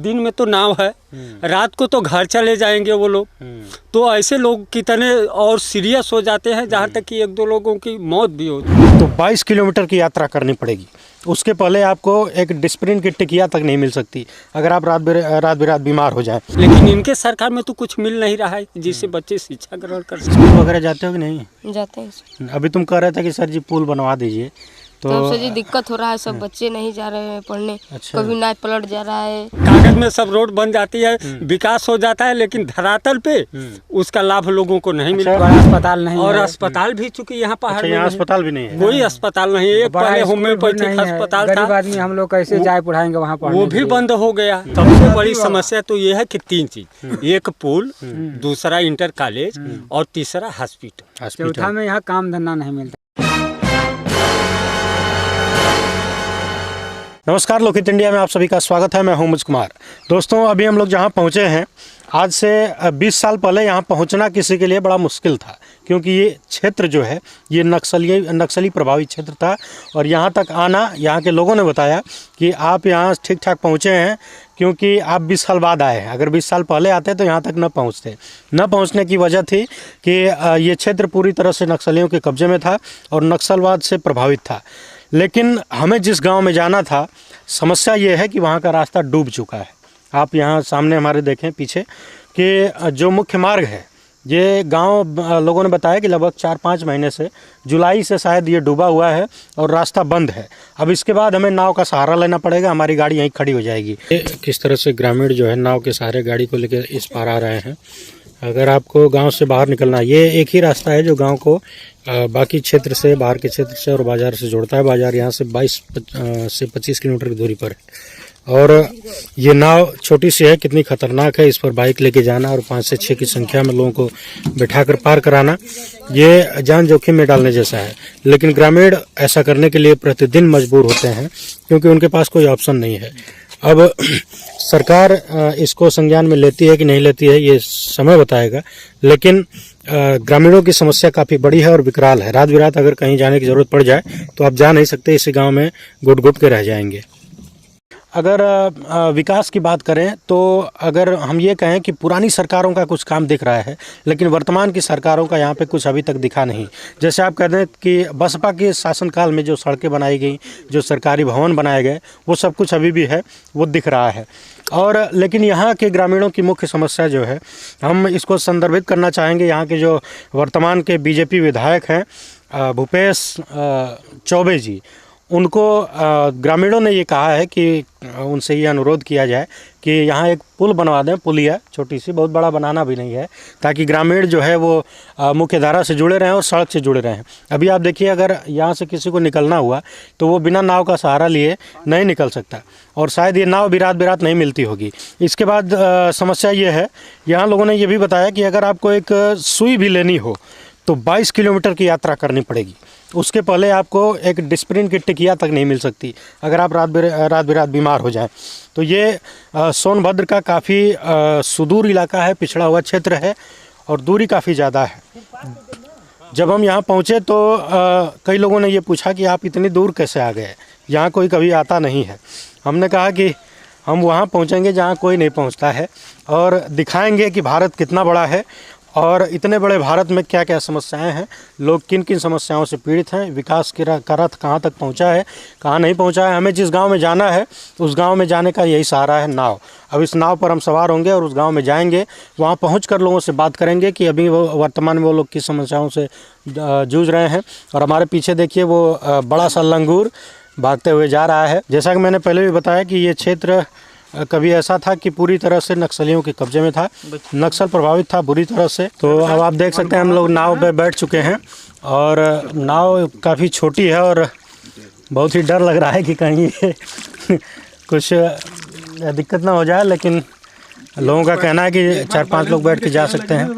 दिन में तो नाव है, रात को तो घर चले जाएंगे वो लोग। तो ऐसे लोग कितने और सीरियस हो जाते हैं, जहाँ तक कि 1-2 लोगों की मौत भी होती है। तो 22 किलोमीटर की यात्रा करनी पड़ेगी। उसके पहले आपको एक डिस्प्रिन की टिकिया तक नहीं मिल सकती अगर आप रात बिरात बीमार हो जाए। लेकिन इनके सरकार में तो कुछ मिल नहीं रहा है जिससे बच्चे शिक्षा ग्रहण कर सकें। स्कूल वगैरह जाते हो कि नहीं? जाते हैं। अभी तुम कह रहे थे कि सर जी पुल बनवा दीजिए, तो सर जी दिक्कत हो रहा है, सब बच्चे नहीं जा रहे हैं पढ़ने। अच्छा। कभी नाव पलट जा रहा है। कागज में सब रोड बन जाती है, विकास हो जाता है, लेकिन धरातल पे उसका लाभ लोगों को नहीं मिलता। बड़ा अस्पताल नहीं और है। अस्पताल भी चूंकि यहाँ पहाड़ में यहाँ नहीं है। अस्पताल भी नहीं है। कोई अस्पताल नहीं है। एक बड़ा पहले स्कूल भी होम्योपैथिक नहीं है। अस्पताल गरीब था, आदमी हम लोग कैसे जाए पढ़ाएंगे वहाँ पढ़ने वो के भी लिए? बंद हो गया। सबसे बड़ी समस्या तो ये है कि 3 चीज, एक पुल, दूसरा इंटर कॉलेज और तीसरा हॉस्पिटल। चौथा में यहाँ काम धंधा नहीं मिलता। नमस्कार, लोकहित इंडिया में आप सभी का स्वागत है। मैं हूं मुझ कुमार। दोस्तों, अभी हम लोग जहां पहुंचे हैं, आज से 20 साल पहले यहां पहुंचना किसी के लिए बड़ा मुश्किल था, क्योंकि ये क्षेत्र जो है ये नक्सली प्रभावित क्षेत्र था। और यहां तक आना, यहां के लोगों ने बताया कि आप यहां ठीक ठाक पहुंचे हैं क्योंकि आप 20 साल बाद आए हैं। अगर 20 साल पहले आते तो यहाँ तक न पहुँचते। न पहुँचने की वजह थी कि ये क्षेत्र पूरी तरह से नक्सलियों के कब्जे में था और नक्सलवाद से प्रभावित था। लेकिन हमें जिस गांव में जाना था, समस्या ये है कि वहाँ का रास्ता डूब चुका है। आप यहाँ सामने हमारे देखें पीछे कि जो मुख्य मार्ग है, ये गांव लोगों ने बताया कि लगभग 4-5 महीने से, जुलाई से शायद ये डूबा हुआ है और रास्ता बंद है। अब इसके बाद हमें नाव का सहारा लेना पड़ेगा, हमारी गाड़ी यहीं खड़ी हो जाएगी। किस तरह से ग्रामीण जो है नाव के सहारे गाड़ी को लेकर इस पार आ रहे हैं। अगर आपको गांव से बाहर निकलना है, ये एक ही रास्ता है जो गांव को बाकी क्षेत्र से, बाहर के क्षेत्र से और बाज़ार से जोड़ता है। बाज़ार यहाँ से 22 से 25 किलोमीटर की दूरी पर है। और ये नाव छोटी सी है, कितनी खतरनाक है। इस पर बाइक लेके जाना और 5 से 6 की संख्या में लोगों को बैठाकर पार कराना, ये जान जोखिम में डालने जैसा है। लेकिन ग्रामीण ऐसा करने के लिए प्रतिदिन मजबूर होते हैं क्योंकि उनके पास कोई ऑप्शन नहीं है। अब सरकार इसको संज्ञान में लेती है कि नहीं लेती है, ये समय बताएगा। लेकिन ग्रामीणों की समस्या काफ़ी बड़ी है और विकराल है। रात बिरात अगर कहीं जाने की ज़रूरत पड़ जाए तो आप जा नहीं सकते, इसी गांव में घुट घुट के रह जाएंगे। अगर विकास की बात करें तो अगर हम ये कहें कि पुरानी सरकारों का कुछ काम दिख रहा है, लेकिन वर्तमान की सरकारों का यहाँ पे कुछ अभी तक दिखा नहीं। जैसे आप कहते हैं कि बसपा के शासनकाल में जो सड़कें बनाई गई, जो सरकारी भवन बनाए गए, वो सब कुछ अभी भी है, वो दिख रहा है। और लेकिन यहाँ के ग्रामीणों की मुख्य समस्या जो है, हम इसको संदर्भित करना चाहेंगे। यहाँ के जो वर्तमान के बीजेपी विधायक हैं भूपेश चौबे जी, उनको ग्रामीणों ने ये कहा है कि उनसे ये अनुरोध किया जाए कि यहाँ एक पुल बनवा दें, पुलिया छोटी सी, बहुत बड़ा बनाना भी नहीं है, ताकि ग्रामीण जो है वो मुख्य धारा से जुड़े रहें और सड़क से जुड़े रहें। अभी आप देखिए, अगर यहाँ से किसी को निकलना हुआ तो वो बिना नाव का सहारा लिए नहीं निकल सकता, और शायद ये नाव भी रात बिरात नहीं मिलती होगी। इसके बाद समस्या ये है, यहाँ लोगों ने ये भी बताया कि अगर आपको एक सुई भी लेनी हो तो 22 किलोमीटर की यात्रा करनी पड़ेगी। उसके पहले आपको एक डिस्प्रिन की टिकिया तक नहीं मिल सकती अगर आप रात बिरात बीमार हो जाएं। तो ये सोनभद्र का काफ़ी सुदूर इलाका है, पिछड़ा हुआ क्षेत्र है और दूरी काफ़ी ज़्यादा है। जब हम यहाँ पहुँचे तो कई लोगों ने ये पूछा कि आप इतनी दूर कैसे आ गए, यहाँ कोई कभी आता नहीं है। हमने कहा कि हम वहाँ पहुँचेंगे जहाँ कोई नहीं पहुँचता है और दिखाएंगे कि भारत कितना बड़ा है और इतने बड़े भारत में क्या क्या समस्याएं हैं, लोग किन किन समस्याओं से पीड़ित हैं, विकास का रथ कहाँ तक पहुँचा है, कहाँ नहीं पहुँचा है। हमें जिस गांव में जाना है उस गांव में जाने का यही सहारा है, नाव। अब इस नाव पर हम सवार होंगे और उस गांव में जाएंगे, वहाँ पहुँचकर लोगों से बात करेंगे कि अभी वो वर्तमान में वो लोग किस समस्याओं से जूझ रहे हैं। और हमारे पीछे देखिए वो बड़ा सा लंगूर भागते हुए जा रहा है। जैसा कि मैंने पहले भी बताया कि ये क्षेत्र कभी ऐसा था कि पूरी तरह से नक्सलियों के कब्जे में था, नक्सल प्रभावित था बुरी तरह से। तो अब आप देख सकते हैं हम लोग नाव पे बैठ चुके हैं और नाव काफ़ी छोटी है और बहुत ही डर लग रहा है कि कहीं कुछ दिक्कत ना हो जाए। लेकिन लोगों का कहना है कि 4-5 लोग बैठ के जा सकते हैं।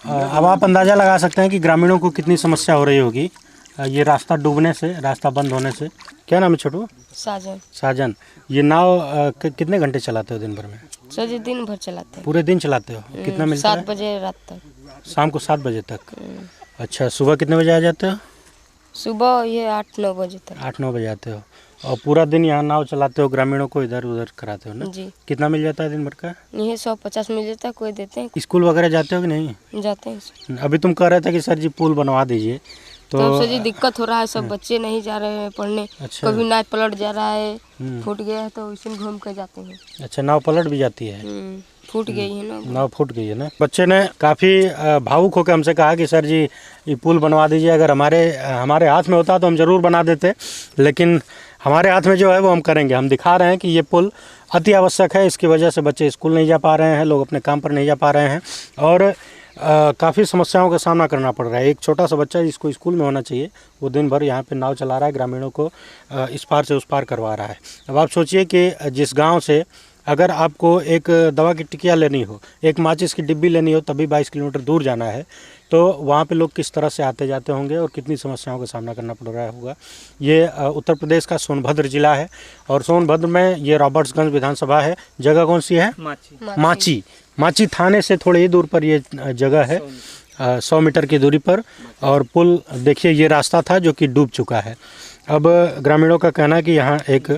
अब आप अंदाज़ा लगा सकते हैं कि ग्रामीणों को कितनी समस्या हो रही होगी ये रास्ता डूबने से, रास्ता बंद होने से। क्या नाम है छोटू? साजन। साजन, ये नाव कितने घंटे चलाते हो दिन भर में? सर जी दिन भर चलाते हैं। पूरे दिन चलाते हो? कितना मिलता है? 7 बजे रात तक। शाम को 7 बजे तक? अच्छा, सुबह कितने बजे आ जाते हो? सुबह ये 8-9 बजे तक। 8-9 बजे आते हो। और पूरा दिन यहाँ नाव चलाते हो, ग्रामीणों को इधर उधर कराते हो ना? जी। कितना मिल जाता है दिन भर का? यही 150 मिल जाता है, कोई देते हैं, स्कूल वगैरह जाते हो कि नहीं? जाते हैं। अभी तुम कह रहे थे कि सर जी पुल बनवा दीजिए, तो तो सर जी दिक्कत हो रहा है, सब बच्चे नहीं जा रहे हैं पढ़ने। अच्छा। कभी नाव पलट जा रहा है, फूट गया है तो उसी में घूम कर जाते हैं। अच्छा, नाव पलट भी जाती है? फूट गई है ना। नाव फूट गई है ना। बच्चे ने काफ़ी भावुक होकर हमसे कहा कि सर जी ये पुल बनवा दीजिए, अगर हमारे हाथ में होता तो हम ज़रूर बना देते, लेकिन हमारे हाथ में जो है वो हम करेंगे। हम दिखा रहे हैं कि ये पुल अति आवश्यक है, इसकी वजह से बच्चे स्कूल नहीं जा पा रहे हैं, लोग अपने काम पर नहीं जा पा रहे हैं और काफ़ी समस्याओं का सामना करना पड़ रहा है। एक छोटा सा बच्चा जिसको स्कूल में होना चाहिए, वो दिन भर यहाँ पे नाव चला रहा है, ग्रामीणों को इस पार से उस पार करवा रहा है। अब आप सोचिए कि जिस गांव से अगर आपको एक दवा की टिकिया लेनी हो, एक माचिस की डिब्बी लेनी हो, तभी 22 किलोमीटर दूर जाना है, तो वहाँ पे लोग किस तरह से आते जाते होंगे और कितनी समस्याओं का सामना करना पड़ रहा होगा। ये उत्तर प्रदेश का सोनभद्र जिला है और सोनभद्र में ये रॉबर्ट्सगंज विधानसभा है। जगह कौन सी है? माची थाने से थोड़ी ही दूर पर ये जगह है, 100 मीटर की दूरी पर। और पुल देखिए, ये रास्ता था जो कि डूब चुका है। अब ग्रामीणों का कहना है कि यहाँ एक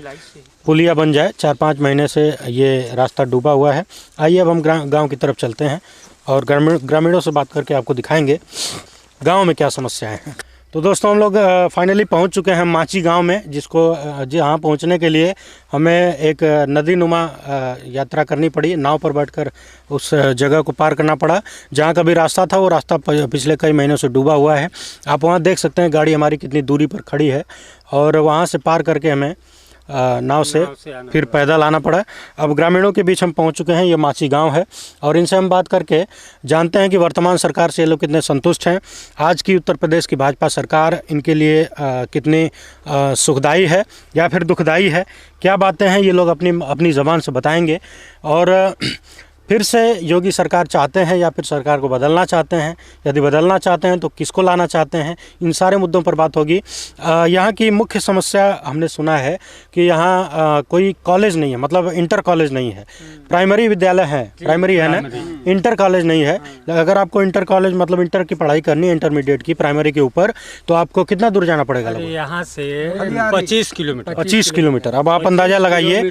पुलिया बन जाए। 4-5 महीने से ये रास्ता डूबा हुआ है। आइए अब हम गांव की तरफ चलते हैं और ग्रामीणों से बात करके आपको दिखाएंगे गांव में क्या समस्याएं हैं। तो दोस्तों, हम लोग फाइनली पहुंच चुके हैं माची गांव में, जहाँ पहुंचने के लिए हमें एक नदी नुमा यात्रा करनी पड़ी। नाव पर बैठकर उस जगह को पार करना पड़ा। जहाँ का भी रास्ता था वो रास्ता पिछले कई महीनों से डूबा हुआ है। आप वहाँ देख सकते हैं गाड़ी हमारी कितनी दूरी पर खड़ी है और वहाँ से पार करके हमें नाव से फिर पैदल आना पड़ा। अब ग्रामीणों के बीच हम पहुंच चुके हैं। ये माची गांव है और इनसे हम बात करके जानते हैं कि वर्तमान सरकार से ये लोग कितने संतुष्ट हैं। आज की उत्तर प्रदेश की भाजपा सरकार इनके लिए कितनी सुखदायी है या फिर दुखदायी है। क्या बातें हैं ये लोग अपनी ज़बान से बताएंगे और फिर से योगी सरकार चाहते हैं या फिर सरकार को बदलना चाहते हैं। यदि बदलना चाहते हैं तो किसको लाना चाहते हैं, इन सारे मुद्दों पर बात होगी। यहाँ की मुख्य समस्या हमने सुना है कि यहाँ कोई कॉलेज नहीं है, मतलब इंटर कॉलेज नहीं है। प्राइमरी विद्यालय है, प्राइमरी है ना, इंटर कॉलेज नहीं है। अगर आपको इंटर कॉलेज मतलब इंटर की पढ़ाई करनी है, इंटरमीडिएट की प्राइमरी के ऊपर, तो आपको कितना दूर जाना पड़ेगा? यहाँ से 25 किलोमीटर। 25 किलोमीटर। अब आप अंदाजा लगाइए,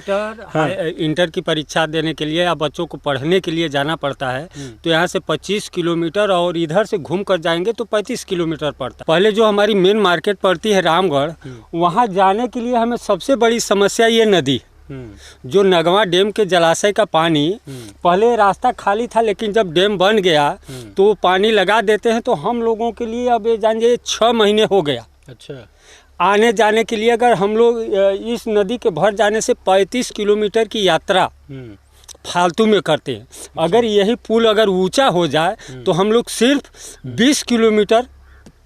इंटर की परीक्षा देने के लिए या बच्चों को पढ़ने के लिए जाना पड़ता है, तो यहाँ से 25 किलोमीटर और इधर से घूम कर जाएंगे तो 35 किलोमीटर पड़ता है। पहले जो हमारी मेन मार्केट पड़ती है रामगढ़, वहाँ जाने के लिए हमें सबसे बड़ी समस्या ये नदी, जो नगवा डैम के जलाशय का पानी, पहले रास्ता खाली था लेकिन जब डैम बन गया तो पानी लगा देते हैं। तो हम लोगों के लिए अब ये जानिए 6 महीने हो गया। अच्छा, आने जाने के लिए अगर हम लोग इस नदी के भर जाने से 35 किलोमीटर की यात्रा फालतू में करते हैं। अगर यही पुल अगर ऊंचा हो जाए तो हम लोग सिर्फ 20 किलोमीटर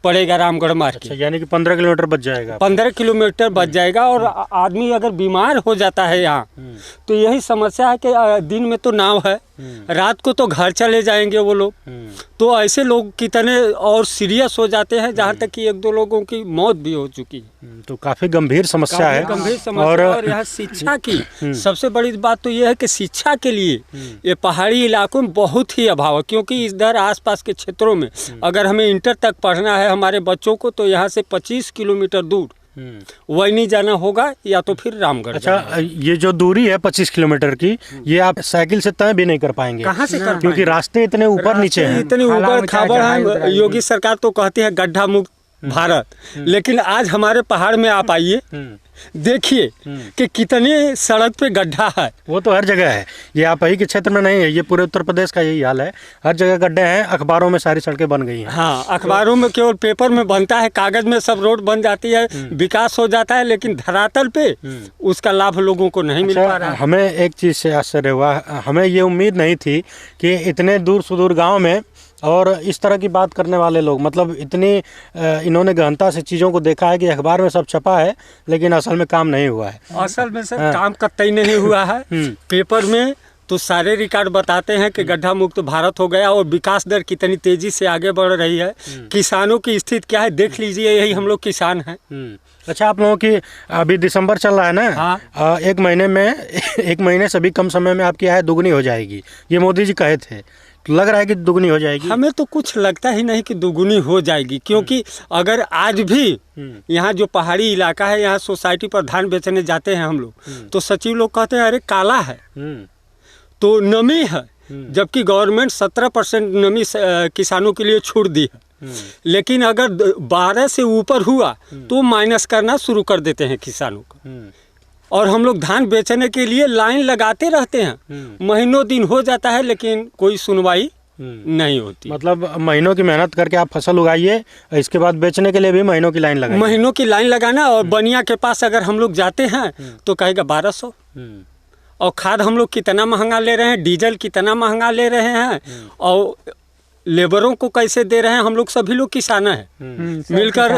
पड़ेगा रामगढ़ मार्केट। अच्छा, यानी कि 15 किलोमीटर बच जाएगा। 15 किलोमीटर बच जाएगा। और आदमी अगर बीमार हो जाता है यहाँ, तो यही समस्या है कि दिन में तो नाव है, रात को तो घर चले जाएंगे वो लोग। तो ऐसे लोग कितने और सीरियस हो जाते हैं, जहाँ तक कि 1-2 लोगों की मौत भी हो चुकी है। तो काफ़ी गंभीर समस्या है। गंभीर समस्या। और यहाँ शिक्षा की सबसे बड़ी बात तो ये है कि शिक्षा के लिए ये पहाड़ी इलाकों में बहुत ही अभाव है, क्योंकि इधर आसपास के क्षेत्रों में अगर हमें इंटर तक पढ़ना है हमारे बच्चों को, तो यहाँ से 25 किलोमीटर दूर वही नहीं जाना होगा या तो फिर रामगढ़। अच्छा, ये जो दूरी है 25 किलोमीटर की, ये आप साइकिल से तय भी नहीं कर पाएंगे। कहाँ से कर? क्योंकि रास्ते इतने ऊपर नीचे हैं, इतने ऊपर खाबर हैं। योगी सरकार तो कहती है गड्ढा मुक्त भारत, लेकिन आज हमारे पहाड़ में आप आइए, देखिए कि कितने सड़क पे गड्ढा है। वो तो हर जगह है, ये आप ही के क्षेत्र में नहीं है, ये पूरे उत्तर प्रदेश का यही हाल है। हर जगह गड्ढे हैं, अखबारों में सारी सड़कें बन गई हैं। हाँ, अखबारों में केवल पेपर में बनता है, कागज में सब रोड बन जाती है, विकास हो जाता है, लेकिन धरातल पे उसका लाभ लोगों को नहीं मिल पा रहा है। हमें एक चीज़ से आश्चर्य हुआ, हमें ये उम्मीद नहीं थी कि इतने दूर सुदूर गाँव में और इस तरह की बात करने वाले लोग, मतलब इतनी इन्होंने गहनता से चीज़ों को देखा है कि अखबार में सब छपा है लेकिन असल में काम नहीं हुआ है। असल में सर काम कतई नहीं हुआ है। पेपर में तो सारे रिकॉर्ड बताते हैं कि गड्ढा मुक्त भारत हो गया और विकास दर कितनी तेजी से आगे बढ़ रही है। किसानों की स्थिति क्या है देख लीजिए, यही हम लोग किसान हैं। अच्छा, आप लोगों की अभी दिसंबर चल रहा है ना? हाँ। एक महीने से भी कम समय में आपकी आय दुगनी हो जाएगी, ये मोदी जी कहे थे। तो लग रहा है कि दुगनी हो जाएगी। हमें तो कुछ लगता ही नहीं कि दुगुनी हो जाएगी, क्योंकि अगर आज भी यहाँ जो पहाड़ी इलाका है, यहाँ सोसाइटी पर धान बेचने जाते हैं हम लोग, तो सचिव लोग कहते हैं अरे काला है, तो नमी है, जबकि गवर्नमेंट 17% नमी किसानों के लिए छूट दी है। लेकिन अगर 12 से ऊपर हुआ तो माइनस करना शुरू कर देते हैं किसानों को, और हम लोग धान बेचने के लिए लाइन लगाते रहते हैं, महीनों दिन हो जाता है लेकिन कोई सुनवाई नहीं होती। मतलब महीनों की मेहनत करके आप फसल उगाइए, इसके बाद बेचने के लिए भी महीनों की लाइन लगाइए। महीनों की लाइन लगाना, और बनिया के पास अगर हम लोग जाते हैं तो कहेगा 1200, और खाद हम लोग कितना महंगा ले रहे हैं, डीजल कितना महंगा ले रहे हैं, और लेबरों को कैसे दे रहे हैं। हम लोग सभी लोग किसान हैं, मिलकर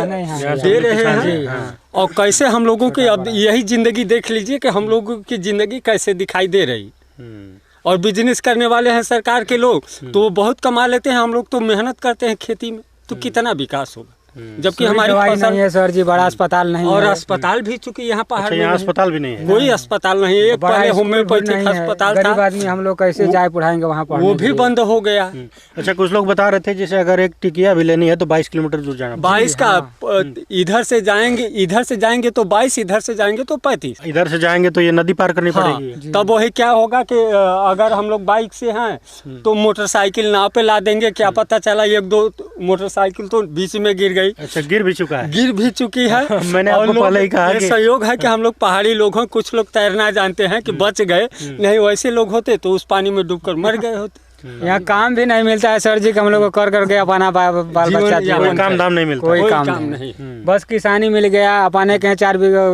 दे रहे हैं, और कैसे हम लोगों की अब यही जिंदगी देख लीजिए कि हम लोगों की जिंदगी कैसे दिखाई दे रही। और बिजनेस करने वाले हैं सरकार के लोग, तो वो बहुत कमा लेते हैं, हम लोग तो मेहनत करते हैं खेती में, तो कितना विकास होगा। जबकि हमारी फसल नहीं है सर जी, बड़ा अस्पताल नहीं और है। अस्पताल भी चूंकि यहाँ पहाड़ यहाँ अस्पताल भी नहीं है, कोई अस्पताल नहीं है। एक पहले होम्योपैथिक अस्पताल गरीब था, आदमी हम लोग कैसे जाए पढ़ाएंगे वहाँ पढ़ने वो के भी लिए? बंद हो गया। अच्छा, कुछ लोग बता रहे थे जैसे अगर एक टिकिया भी लेनी है तो 22 किलोमीटर दूर जाना पड़ेगा। 22 का इधर से जाएंगे तो 22, इधर से जाएंगे तो 35। इधर से जाएंगे तो ये नदी पार करनी पड़ेगी। तब वही क्या होगा कि अगर हम लोग बाइक से हैं तो मोटरसाइकिल नाव पे ला देंगे, क्या पता चला 1-2 मोटरसाइकिल तो बीच में गिर गई। अच्छा, गिर भी चुका है, गिर भी चुकी है। मैंने आपको पहले ही कहा कि सहयोग है कि हम लोग पहाड़ी लोग हैं, कुछ लोग तैरना जानते हैं कि बच गए, नहीं वैसे लोग होते तो उस पानी में डूबकर मर गए होते। यहाँ काम भी नहीं मिलता है सर जी, कि हम लोग को कर करके अपना बाल बच्चा कोई काम धाम नहीं मिलता, कोई काम नहीं। बस किसानी मिल गया, अपने के 4 बीघा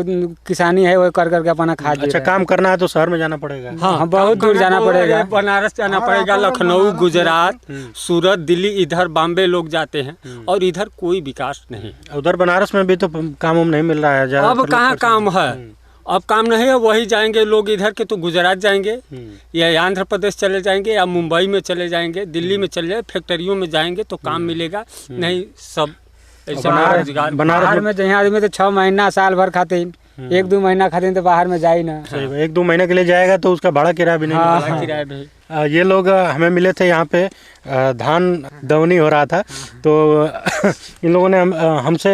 किसानी है, वो कर करके अपना खा। अच्छा, काम करना है तो शहर में जाना पड़ेगा। हाँ, बहुत दूर जाना पड़ेगा, बनारस जाना पड़ेगा, लखनऊ, गुजरात, सूरत, दिल्ली, इधर बॉम्बे लोग जाते हैं, और इधर कोई विकास नहीं। उधर बनारस में भी तो काम नहीं मिल रहा है। अब कहाँ काम है, अब काम नहीं है। वही जाएंगे लोग इधर के तो गुजरात जाएंगे, या आंध्र प्रदेश चले जाएंगे, या मुंबई में चले जाएंगे, दिल्ली में चले जाए, फैक्ट्रियों में जाएंगे तो काम मिलेगा नहीं। सब रोजगार बाहर में जहाँ आदमी तो 6 महीना साल भर खाते, 1-2 महीना खाते तो बाहर में जाए ना। 1-2 महीने के लिए जाएगा तो उसका भाड़ा किराया भी नहीं मिलेगा। किराया भी। ये लोग हमें मिले थे यहाँ पे, धान दवनी हो रहा था, तो इन लोगों ने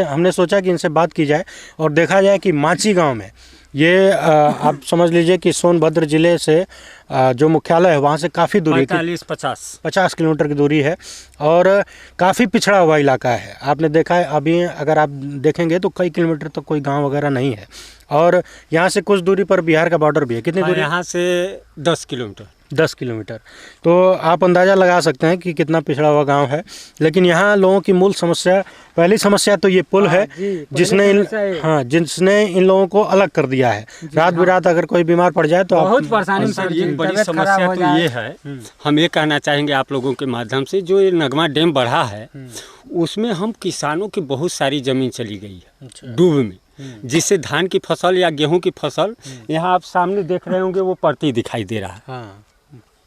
हमने सोचा कि इनसे बात की जाए और देखा जाए कि माची गांव में ये आप समझ लीजिए कि सोनभद्र जिले से जो मुख्यालय है वहाँ से काफ़ी दूरी, 50 किलोमीटर की दूरी है, और काफ़ी पिछड़ा हुआ इलाका है। आपने देखा है, अभी अगर आप देखेंगे तो कई किलोमीटर तक कोई गांव वगैरह नहीं है, और यहाँ से कुछ दूरी पर बिहार का बॉर्डर भी है। कितनी दूरी? यहाँ से 10 किलोमीटर। 10 किलोमीटर। तो आप अंदाज़ा लगा सकते हैं कि कितना पिछड़ा हुआ गांव है। लेकिन यहाँ लोगों की मूल समस्या, पहली समस्या तो ये पुल है जिसने इन लोगों को अलग कर दिया है। रात बिरात अगर कोई बीमार पड़ जाए तो बहुत परेशानी। सर, एक बड़ी समस्या तो ये है, हम ये कहना चाहेंगे आप लोगों के माध्यम से, जो ये नगमा डैम बढ़ा है उसमें हम किसानों की बहुत सारी जमीन चली गई है डूब में, जिससे धान की फसल या गेहूं की फसल, यहाँ आप सामने देख रहे होंगे वो पड़ती दिखाई दे रहा है। हाँ,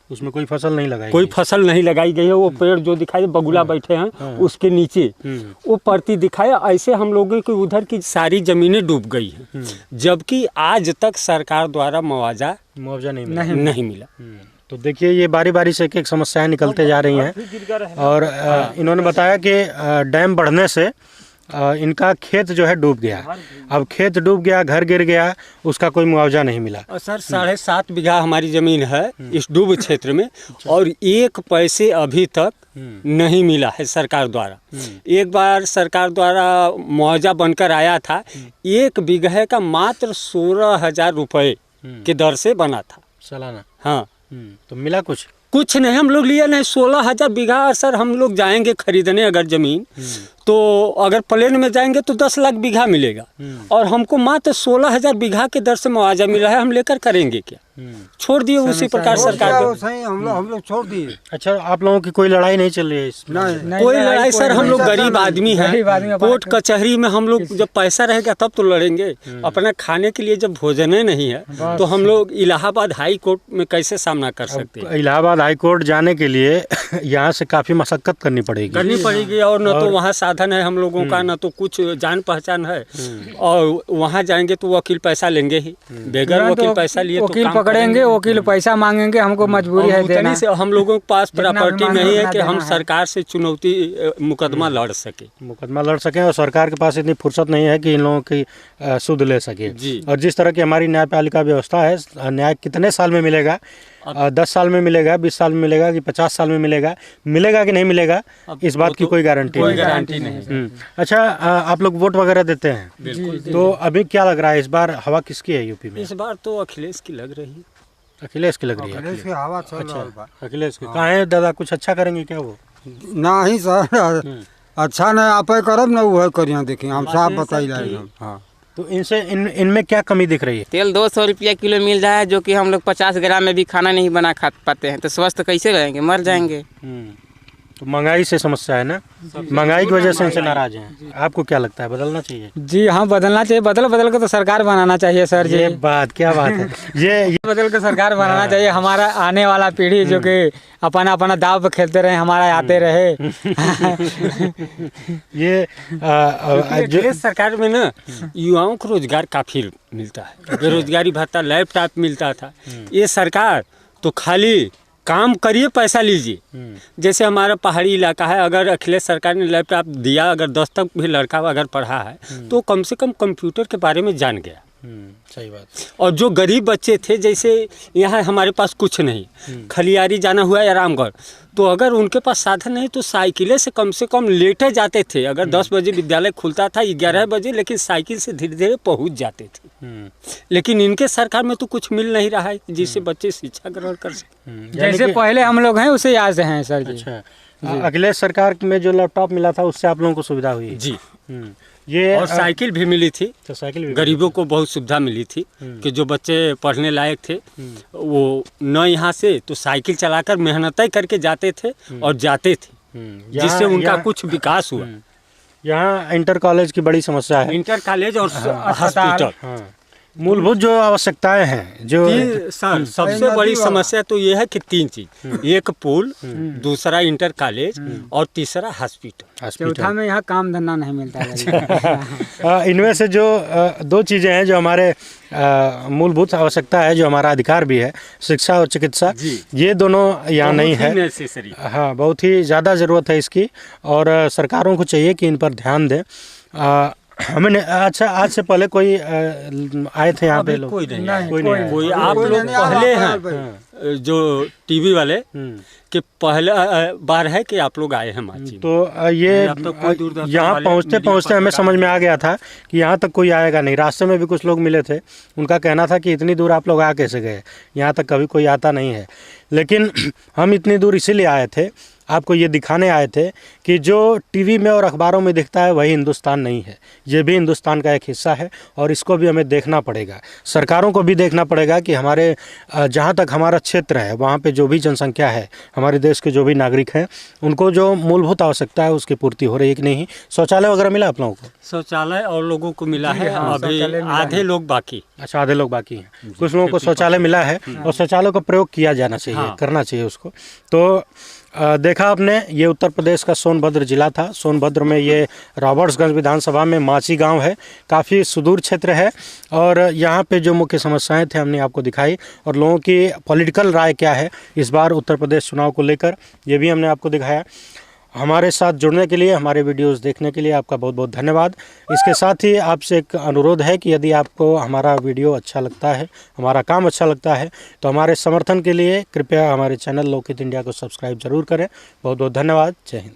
उसमें कोई फसल नहीं लगाई, कोई फसल नहीं लगाई गई है। वो पेड़ जो दिखाई बगुला बैठे हैं उसके नीचे वो पड़ती दिखाई। ऐसे हम लोगों की उधर की सारी जमीनें डूब गई हैं, जबकि आज तक सरकार द्वारा मुआवजा नहीं मिला। तो देखिए, ये बारी बारी से एक समस्याएं निकलते जा रही हैं, और इन्होंने बताया कि डैम बढ़ने से इनका खेत जो है डूब गया। अब खेत डूब गया, घर गिर गया, उसका कोई मुआवजा नहीं मिला। और सर 7.5 बीघा हमारी जमीन है इस डूब क्षेत्र में, और 1 पैसे अभी तक नहीं मिला है सरकार द्वारा। एक बार सरकार द्वारा मुआवजा बनकर आया था, 1 बीघे का मात्र 16,000 रुपये के दर से बना था सालाना। हाँ, तो मिला कुछ नहीं, हम लोग लिए नहीं। 16,000 बीघा। सर हम लोग जाएंगे खरीदने अगर जमीन, तो अगर प्लेन में जाएंगे तो 10 लाख बीघा मिलेगा, और हमको मात्र 16,000 बीघा के दर से मुआवजा मिला है। हम लेकर करेंगे क्या? छोड़ दिए उसी प्रकार सरकार को। हम लोग छोड़ दिए। अच्छा, आप लोगों की कोई लड़ाई नहीं चल रही है इसमें? कोई लड़ाई सर, हम लोग गरीब आदमी हैं। कोर्ट कचहरी में हम लोग जब पैसा रहेगा तब तो लड़ेंगे। अपना खाने के लिए जब भोजन ही नहीं है तो हम लोग इलाहाबाद हाई कोर्ट में कैसे सामना कर सकते हैं? इलाहाबाद हाई कोर्ट जाने के लिए यहाँ से काफ़ी मशक्कत करनी पड़ेगी। और न तो वहाँ साधन है हम लोगों का, ना तो कुछ जान पहचान है, और वहाँ जाएंगे तो वकील पैसा लेंगे ही, बेगर वकील पैसा लिए तो वकील पकड़ेंगे, वकील पैसा मांगेंगे, हमको मजबूरी है देना। से हम लोगों के पास प्रॉपर्टी नहीं है कि हम देना है। सरकार से चुनौती मुकदमा लड़ सके और सरकार के पास इतनी फुर्सत नहीं है कि इन लोगों की सुध ले सके जी। और जिस तरह की हमारी न्यायपालिका व्यवस्था है, न्याय कितने साल में मिलेगा, 10 साल में मिलेगा, 20 साल में मिलेगा कि 50 साल में मिलेगा कि नहीं मिलेगा, इस बात की कोई गारंटी नहीं। अच्छा, आप लोग वोट वगैरह देते हैं? बिल्कुल। तो अभी क्या लग रहा है, इस बार हवा किसकी है यूपी में? इस बार तो अखिलेश की लग रही है। अखिलेश की लग रही है। अखिलेश की हवा चल रहा बा। अखिलेश की कहाँ है दादा, कुछ अच्छा करेंगे क्या वो? ना ही सर, अच्छा नहीं आप करब ना वो करिए, देखिए हम साफ बताई रहे। हाँ, तो इनसे इनमें क्या कमी दिख रही है? तेल 200 रुपया किलो मिल रहा है, जो कि हम लोग 50 ग्राम में भी खाना नहीं बना खा पाते हैं, तो स्वस्थ कैसे रहेंगे, मर जाएंगे। तो महंगाई से समस्या है ना, महंगाई की वजह से इनसे नाराज हैं। आपको क्या लगता है, बदलना चाहिए? जी हाँ, बदलना चाहिए। बदल के तो सरकार बनाना चाहिए सर जी। ये बात क्या बात है, ये बदल के सरकार बनाना चाहिए। हमारा आने वाला पीढ़ी जो कि अपना दाव पे खेलते रहे, हमारा आते रहे। ये जो सरकार में ना युवाओं को रोजगार काफी मिलता है, बेरोजगारी भत्ता, लैपटॉप मिलता था। ये सरकार तो खाली काम करिए, पैसा लीजिए। जैसे हमारा पहाड़ी इलाका है, अगर अखिलेश सरकार ने लैपटॉप दिया, अगर 10 तक भी लड़का अगर पढ़ा है तो कम से कम कंप्यूटर के बारे में जान गया। सही बात। और जो गरीब बच्चे थे, जैसे यहाँ हमारे पास कुछ नहीं, खलियारी जाना हुआ या रामगढ़, तो अगर उनके पास साधन नहीं तो साइकिलें से कम लेटे जाते थे। अगर 10 बजे विद्यालय खुलता था, 11 बजे, लेकिन साइकिल से धीरे धीरे पहुँच जाते थे। लेकिन इनके सरकार में तो कुछ मिल नहीं रहा है जिससे बच्चे शिक्षा ग्रहण कर सकें। जैसे पहले हम लोग हैं उसे याद हैं सर जी। अच्छा, अखिलेश सरकार में जो लैपटॉप मिला था उससे आप लोगों को सुविधा हुई? जी। ये और साइकिल भी मिली थी, तो साइकिल भी गरीबों को बहुत सुविधा मिली थी कि जो बच्चे पढ़ने लायक थे वो न यहाँ से तो साइकिल चलाकर मेहनत करके जाते थे और जाते थे, जिससे उनका कुछ विकास हुआ। यहाँ इंटर कॉलेज की बड़ी समस्या है, इंटर कॉलेज और हॉस्पिटल। मूलभूत जो आवश्यकताएं हैं, जो सर सबसे बड़ी समस्या तो ये है कि 3 चीज, एक पुल, दूसरा इंटर कॉलेज और तीसरा हॉस्पिटल। चौथा में यहाँ काम धंधा नहीं मिलता है। इनमें से जो 2 चीज़ें हैं जो हमारे मूलभूत आवश्यकता है, जो हमारा अधिकार भी है, शिक्षा और चिकित्सा, ये दोनों यहाँ नहीं है। हाँ, बहुत ही ज़्यादा ज़रूरत है इसकी, और सरकारों को चाहिए कि इन पर ध्यान दें। हमें अच्छा, आज से पहले कोई आए थे यहाँ पे लोग? कोई नहीं आया। कोई आप लोग पहले हैं जो टीवी वाले कि पहले बार है कि आप लोग आए हैं माची। तो ये यहाँ पहुँचते पहुँचते हमें समझ में आ गया था कि यहाँ तक कोई आएगा नहीं। रास्ते में भी कुछ लोग मिले थे, उनका कहना था कि इतनी दूर आप लोग आ कैसे गए, यहाँ तक कभी कोई आता नहीं है। लेकिन हम इतनी दूर इसीलिए आए थे, आपको ये दिखाने आए थे कि जो टीवी में और अखबारों में दिखता है वही हिंदुस्तान नहीं है, ये भी हिंदुस्तान का एक हिस्सा है और इसको भी हमें देखना पड़ेगा। सरकारों को भी देखना पड़ेगा कि हमारे जहाँ तक हमारा क्षेत्र है वहाँ पे जो भी जनसंख्या है, हमारे देश के जो भी नागरिक हैं, उनको जो मूलभूत आवश्यकता है उसकी पूर्ति हो रही है कि नहीं। शौचालय वगैरह मिला आप लोगों को? शौचालय और लोगों को मिला है, अभी आधे लोग बाकी। अच्छा, आधे लोग बाकी हैं। कुछ लोगों को शौचालय मिला है और शौचालय का प्रयोग किया जाना चाहिए, करना चाहिए उसको। तो देखा आपने, ये उत्तर प्रदेश का सोनभद्र जिला था। सोनभद्र में ये रॉबर्ट्सगंज विधानसभा में माची गांव है, काफ़ी सुदूर क्षेत्र है, और यहाँ पे जो मुख्य समस्याएं थे हमने आपको दिखाई, और लोगों की पॉलिटिकल राय क्या है इस बार उत्तर प्रदेश चुनाव को लेकर, ये भी हमने आपको दिखाया। हमारे साथ जुड़ने के लिए, हमारे वीडियोस देखने के लिए आपका बहुत बहुत धन्यवाद। इसके साथ ही आपसे एक अनुरोध है कि यदि आपको हमारा वीडियो अच्छा लगता है, हमारा काम अच्छा लगता है, तो हमारे समर्थन के लिए कृपया हमारे चैनल लोकहित इंडिया को सब्सक्राइब जरूर करें। बहुत बहुत धन्यवाद। जय हिंद।